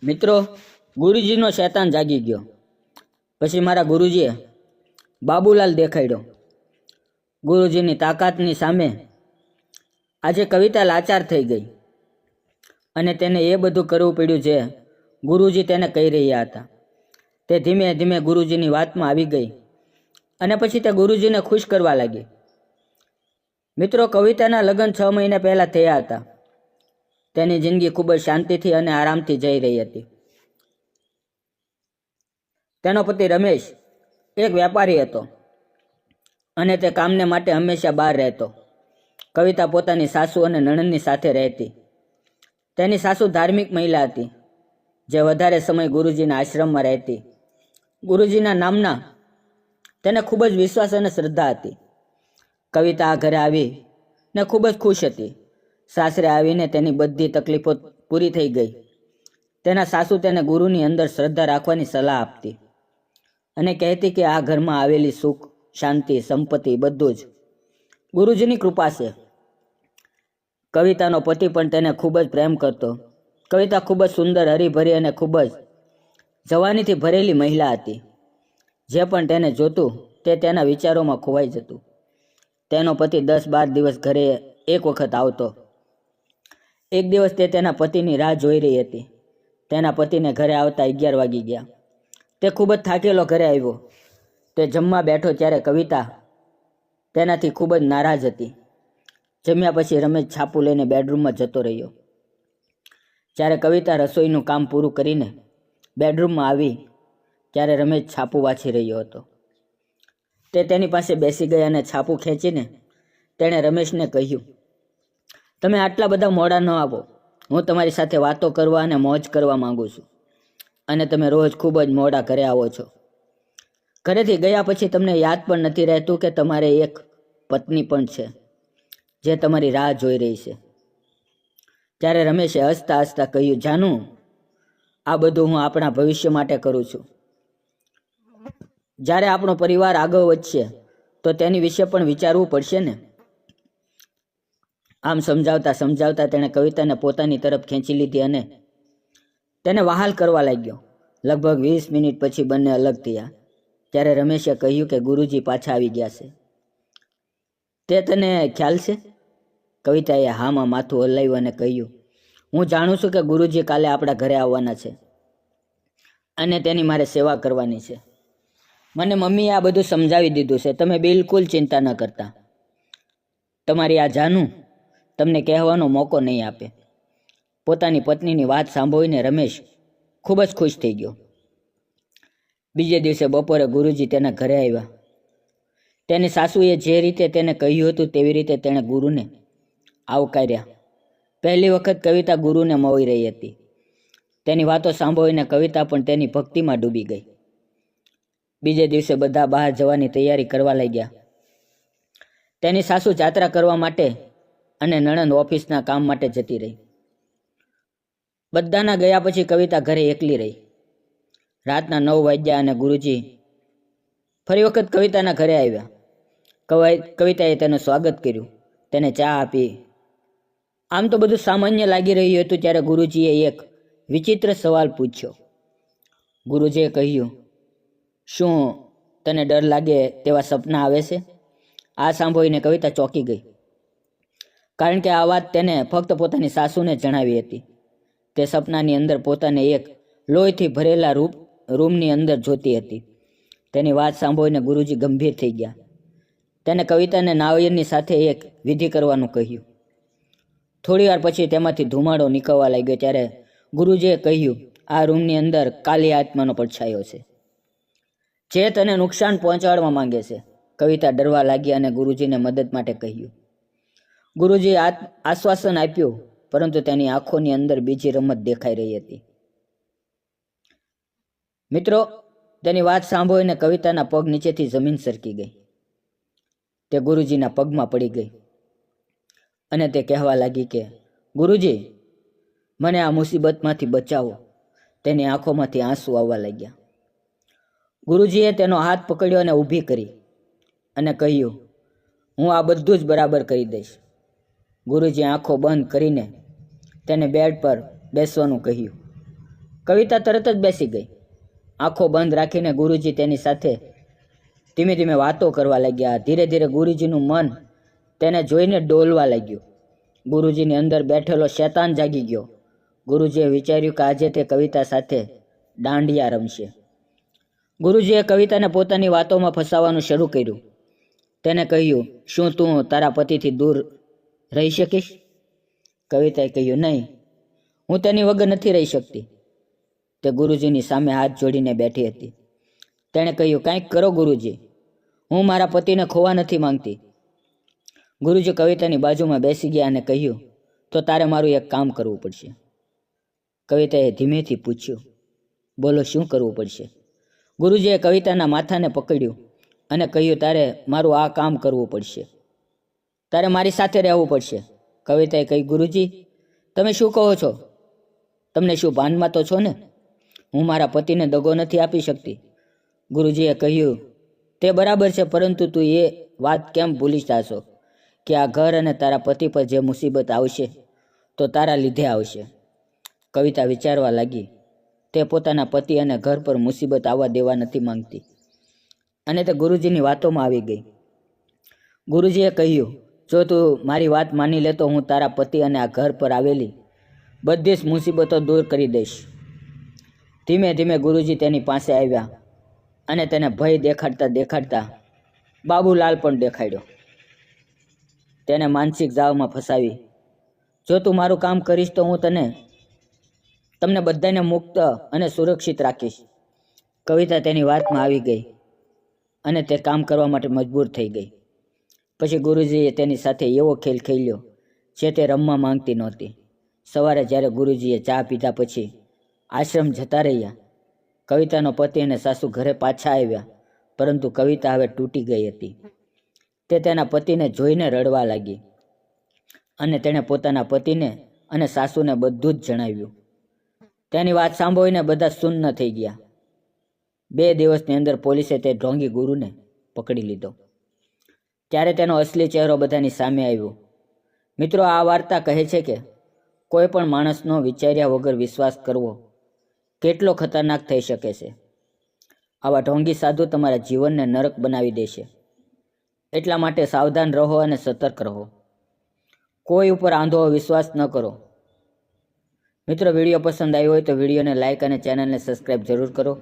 મિત્રો, ગુરુજીનો શૈતાન જાગી ગયો. પછી મારા ગુરુજીએ બાબુલાલ દેખાડ્યો. ગુરુજીની તાકાતની સામે આજે કવિતા લાચાર થઈ ગઈ અને તેને એ બધું કરવું પડ્યું જે ગુરુજી તેને કહી રહ્યા હતા. તે ધીમે ધીમે ગુરુજીની વાતમાં આવી ગઈ અને પછી તે ગુરુજીને ખુશ કરવા લાગી. મિત્રો, કવિતાના લગ્ન 6 મહિના પહેલાં થયા હતા. તેની જિંદગી ખૂબ જ શાંતિથી અને આરામથી જઈ રહી હતી. તેનો પતિ રમેશ એક વેપારી હતો અને તે કામને માટે હંમેશા બહાર રહેતો. કવિતા પોતાની સાસુ અને નણંદની સાથે રહેતી. તેની સાસુ ધાર્મિક મહિલા હતી જે વધારે સમય ગુરુજીના આશ્રમમાં રહેતી. ગુરુજીના નામના તેને ખૂબ જ વિશ્વાસ અને શ્રદ્ધા હતી. કવિતા આ ઘરે આવી ને ખૂબ જ ખુશ હતી. સાસરે આવીને તેની બધી તકલીફો પૂરી થઈ ગઈ. તેના સાસુ તેને ગુરુની અંદર શ્રદ્ધા રાખવાની સલાહ આપતી અને કહેતી કે આ ઘરમાં આવેલી સુખ, શાંતિ, સંપત્તિ બધું જ ગુરુજીની કૃપા છે. કવિતાનો પતિ પણ તેને ખૂબ જ પ્રેમ કરતો. કવિતા ખૂબ જ સુંદર, હરીભરી અને ખૂબ જ જવાનીથી ભરેલી મહિલા હતી. જે પણ તેને જોતું તે તેના વિચારોમાં ખોવાઈ જતું. તેનો પતિ 10-12 દિવસ ઘરે એક વખત આવતો. એક દિવસ તે તેના પતિની રાહ જોઈ રહી હતી. તેના પતિને ઘરે આવતા 11 વાગી ગયા. તે ખૂબ જ થાકેલો ઘરે આવ્યો. તે જમવા બેઠો ત્યારે કવિતા તેનાથી ખૂબ જ નારાજ હતી. જમ્યા પછી રમેશ છાપું લઈને બેડરૂમમાં જતો રહ્યો. જ્યારે કવિતા રસોઈનું કામ પૂરું કરીને બેડરૂમમાં આવી ત્યારે રમેશ છાપું વાંચી રહ્યો હતો. તે તેની પાસે બેસી ગઈ અને છાપું ખેંચીને તેણે રમેશને કહ્યું, તમે આટલા બધા મોડા ન આવો. હું તમારી સાથે વાતો કરવા અને મોજ કરવા માંગુ છું અને તમે રોજ ખૂબ જ મોડા ઘરે આવો છો. ઘરેથી ગયા પછી તમને યાદ પણ નથી રહેતું કે તમારે એક પત્ની પણ છે જે તમારી રાહ જોઈ રહી છે. ત્યારે રમેશે હસતા હસતા કહ્યું, જાનુ, આ બધું હું આપણા ભવિષ્ય માટે કરું છું. જ્યારે આપણો પરિવાર આગળ વધશે તો તેની વિશે પણ વિચારવું પડશે ને. આમ સમજાવતા સમજાવતા તેણે કવિતાને પોતાની તરફ ખેંચી લીધી અને તેને વહાલ કરવા લાગ્યો. લગભગ 20 મિનિટ પછી બંને અલગ થયા. ત્યારે રમેશે કહ્યું કે ગુરુજી પાછા આવી ગયા છે. તે તને ખ્યાલ છે? કવિતાએ હામાં માથું હલાવ્યું અને કહ્યું, હું જાણું છું કે ગુરુજી કાલે આપણા ઘરે આવવાના છે અને તેની મારે સેવા કરવાની છે. મને મમ્મીએ આ બધું સમજાવી દીધું છે. તમે બિલકુલ ચિંતા ન કરતા. તમારી આ જાનુ તમને કહેવાનો મોકો નહીં આપે. પોતાની પત્નીની વાત સાંભળીને રમેશ ખૂબ જ ખુશ થઈ ગયો. બીજે દિવસે બપોરે ગુરુજી તેના ઘરે આવ્યા. તેની સાસુએ જે રીતે તેને કહ્યું હતું તેવી રીતે તેણે ગુરુને આવકાર્યા. પહેલી વખત કવિતા ગુરુને મળી રહી હતી. તેની વાતો સાંભળીને કવિતા પણ તેની ભક્તિમાં ડૂબી ગઈ. બીજે દિવસે બધા બહાર જવાની તૈયારી કરવા લાગ્યા. તેની સાસુ જાત્રા કરવા માટે અને નણંદ ઓફિસના કામ માટે જતી રહી. બધાના ગયા પછી કવિતા ઘરે એકલી રહી. રાતના 9 વાગ્યા અને ગુરુજી ફરી વખત કવિતાના ઘરે આવ્યા. કવિતાએ તેનું સ્વાગત કર્યું, તેને ચા આપી. આમ તો બધું સામાન્ય લાગી રહ્યું હતું ત્યારે ગુરુજીએ એક વિચિત્ર સવાલ પૂછ્યો. ગુરુજીએ કહ્યું, શું તને ડર લાગે તેવા સપના આવે છે? આ સાંભળીને કવિતા ચોંકી ગઈ, કારણ કે આ વાત તેને ફક્ત પોતાની સાસુને જણાવી હતી. તે સપનાની અંદર પોતાને એક લોહીથી ભરેલા રૂમની અંદર જોતી હતી. તેની વાત સાંભળીને ગુરુજી ગંભીર થઈ ગયા. તેને કવિતાને નાળિયેરની સાથે એક વિધિ કરવાનું કહ્યું. થોડી વાર પછી તેમાંથી ધુમાડો નીકળવા લાગ્યો. ત્યારે ગુરુજીએ કહ્યું, આ રૂમની અંદર કાલી આત્માનો પડછાયો છે જે તને નુકસાન પહોંચાડવા માંગે છે. કવિતા ડરવા લાગી અને ગુરુજીને મદદ માટે કહ્યું. ગુરુજીએ આશ્વાસન આપ્યું, પરંતુ તેની આંખોની અંદર બીજી રમત દેખાઈ રહી હતી. મિત્રો, તેની વાત સાંભળીને કવિતાના પગ નીચેથી જમીન સરકી ગઈ. તે ગુરુજીના પગમાં પડી ગઈ અને તે કહેવા લાગી કે ગુરુજી, મને આ મુસીબતમાંથી બચાવો. તેની આંખોમાંથી આંસુ આવવા લાગ્યા. ગુરુજીએ તેનો હાથ પકડ્યો અને ઊભી કરી અને કહ્યું, હું આ બધું જ બરાબર કરી દઈશ. ગુરુજીએ આંખો બંધ કરીને તેને બેડ પર બેસવાનું કહ્યું. કવિતા તરત જ બેસી ગઈ. આંખો બંધ રાખીને ગુરુજી તેની સાથે ધીમે ધીમે વાતો કરવા લાગ્યા. ધીરે ધીરે ગુરુજીનું મન તેને જોઈને ડોલવા લાગ્યું. ગુરુજીની અંદર બેઠેલો શેતાન જાગી ગયો. ગુરુજીએ વિચાર્યું કે આજે તે કવિતા સાથે દાંડિયા રમશે. ગુરુજીએ કવિતાને પોતાની વાતોમાં ફસાવવાનું શરૂ કર્યું. તેને કહ્યું, શું તું તારા પતિથી દૂર રહી શકીશ? કવિતાએ કહ્યું, નહીં, હું તેની વગર નથી રહી શકતી. તે ગુરુજીની સામે હાથ જોડીને બેઠી હતી. તેણે કહ્યું, કાંઈક કરો ગુરુજી, હું મારા પતિને ખોવા નથી માંગતી. ગુરુજી કવિતાની બાજુમાં બેસી ગયા અને કહ્યું, તો તારે મારું એક કામ કરવું પડશે. કવિતાએ ધીમેથી પૂછ્યું, બોલો, શું કરવું પડશે? ગુરુજીએ કવિતાના માથાને પકડ્યું અને કહ્યું, તારે મારું આ કામ કરવું પડશે. તારે મારી સાથે રહેવું પડશે. કવિતાએ કહ્યું, ગુરુજી તમે શું કહો છો? તમને શું ભાનમાં તો છો ને? હું મારા પતિને દગો નથી આપી શકતી. ગુરુજીએ કહ્યું, તે બરાબર છે, પરંતુ તું એ વાત કેમ ભૂલી જાશો કે આ ઘર અને તારા પતિ પર જે મુસીબત આવશે તો તારા લીધે આવશે. કવિતા વિચારવા લાગી. તે પોતાના પતિ અને ઘર પર મુસીબત આવવા દેવા નથી માંગતી અને તે ગુરુજીની વાતોમાં આવી ગઈ. ગુરુજીએ કહ્યું, જો તું મારી વાત માની લે તો હું તારા પતિ અને આ ઘર પર આવેલી બધી જ મુસીબતો દૂર કરી દઈશ. ધીમે ધીમે ગુરુજી તેની પાસે આવ્યા અને તેને ભય દેખાડતા દેખાડતા બાબુલાલ પણ દેખાડ્યો. તેને માનસિક જાળમાં ફસાવી. જો તું મારું કામ કરીશ તો હું તમને બધાને મુક્ત અને સુરક્ષિત રાખીશ. કવિતા તેની વાતમાં આવી ગઈ અને તે કામ કરવા માટે મજબૂર થઈ ગઈ. પછી ગુરુજીએ તેની સાથે એવો ખેલ ખેલ્યો જે તે રમવા માંગતી નહોતી. સવારે જ્યારે ગુરુજીએ ચા પીધા પછી આશ્રમ જતા રહ્યા, કવિતાનો પતિ અને સાસુ ઘરે પાછા આવ્યા, પરંતુ કવિતા હવે તૂટી ગઈ હતી. તે તેના પતિને જોઈને રડવા લાગી અને તેણે પોતાના પતિને અને સાસુને બધું જ જણાવ્યું. તેની વાત સાંભળીને બધા સુન્ન થઈ ગયા. 2 દિવસની અંદર પોલીસે તે ઢોંગી ગુરુને પકડી લીધો. ત્યારે તેનો અસલી ચહેરો બધાની સામે આવ્યો. મિત્રો, આ વાર્તા કહે છે કે કોઈ પણ માણસનો વિચાર્યા વગર વિશ્વાસ કરવો કેટલો ખતરનાક થઈ શકે છે. આવા ઢોંગી સાધુ તમારા જીવનને નરક બનાવી દેશે. એટલા માટે સાવધાન રહો અને સતર્ક રહો. કોઈ ઉપર આંધો વિશ્વાસ ન કરો. મિત્રો, વિડીયો પસંદ આવ્યો હોય તો વિડીયોને લાઇક અને ચેનલને સબસ્ક્રાઈબ જરૂર કરો.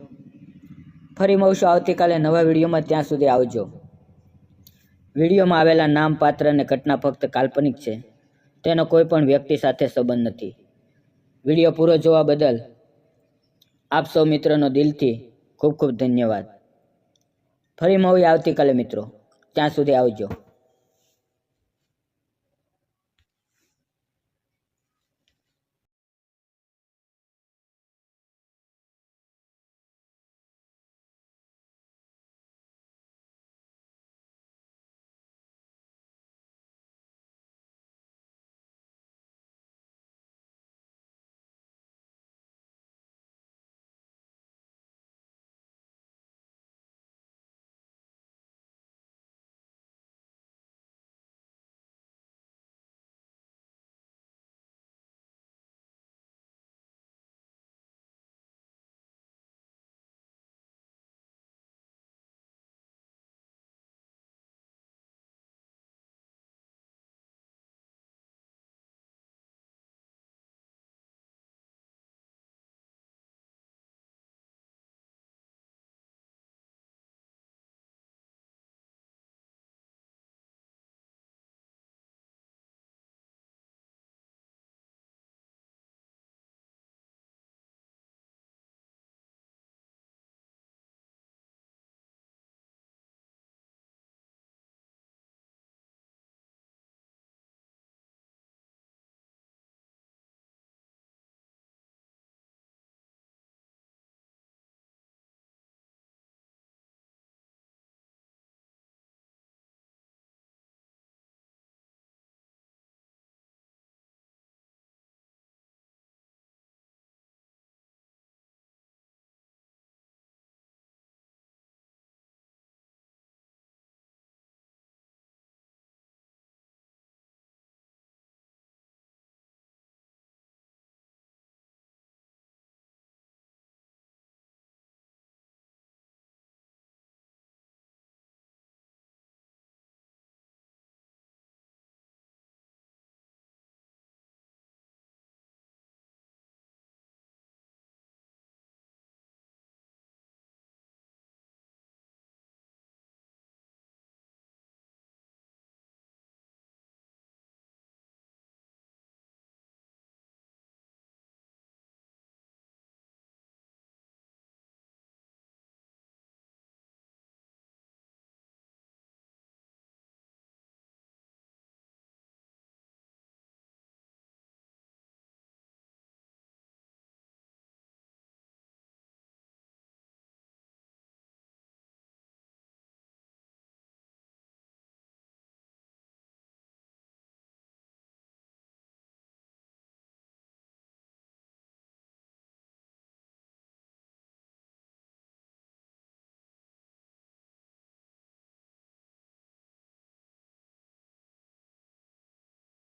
ફરી મળશું આવતીકાલે નવા વિડીયોમાં. ત્યાં સુધી આવજો. વિડીયોમાં આવેલા નામ, પાત્ર અને ઘટના ફક્ત કાલ્પનિક છે. તેનો કોઈ પણ વ્યક્તિ સાથે સંબંધ નથી. વિડીયો પૂરો જોવા બદલ આપ સૌ મિત્રોનો દિલથી ખૂબ ખૂબ ધન્યવાદ. ફરી મળીએ આવતીકાલે મિત્રો. ત્યાં સુધી આવજો.